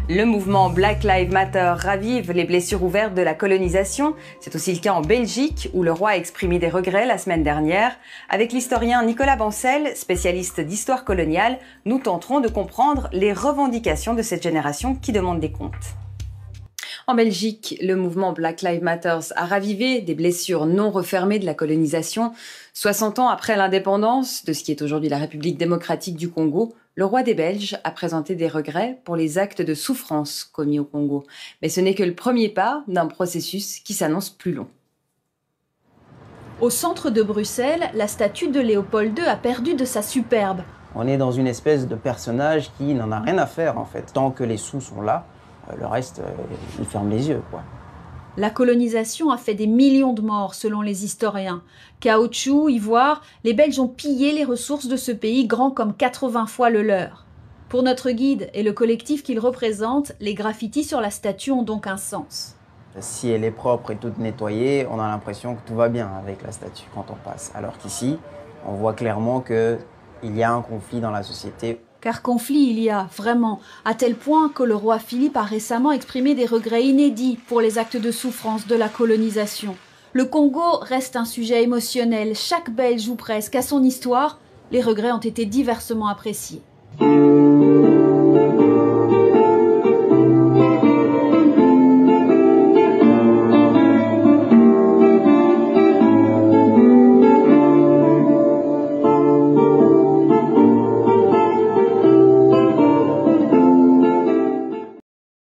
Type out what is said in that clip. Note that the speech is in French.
Le mouvement Black Lives Matter ravive les blessures ouvertes de la colonisation. C'est aussi le cas en Belgique, où le roi a exprimé des regrets la semaine dernière. Avec l'historien Nicolas Bancel, spécialiste d'histoire coloniale, nous tenterons de comprendre les revendications de cette génération qui demande des comptes. En Belgique, le mouvement Black Lives Matter a ravivé des blessures non refermées de la colonisation. 60 ans après l'indépendance de ce qui est aujourd'hui la République démocratique du Congo, le roi des Belges a présenté des regrets pour les actes de souffrance commis au Congo. Mais ce n'est que le premier pas d'un processus qui s'annonce plus long. Au centre de Bruxelles, la statue de Léopold II a perdu de sa superbe. On est dans une espèce de personnage qui n'en a rien à faire en fait. Tant que les sous sont là, le reste, il ferme les yeux, quoi. La colonisation a fait des millions de morts selon les historiens. Caoutchouc, ivoire, les Belges ont pillé les ressources de ce pays grand comme 80 fois le leur. Pour notre guide et le collectif qu'il représente, les graffitis sur la statue ont donc un sens. Si elle est propre et toute nettoyée, on a l'impression que tout va bien avec la statue quand on passe. Alors qu'ici, on voit clairement qu'il y a un conflit dans la société. Car conflit il y a, vraiment, à tel point que le roi Philippe a récemment exprimé des regrets inédits pour les actes de souffrance de la colonisation. Le Congo reste un sujet émotionnel, chaque Belge ou presque a son histoire, les regrets ont été diversement appréciés.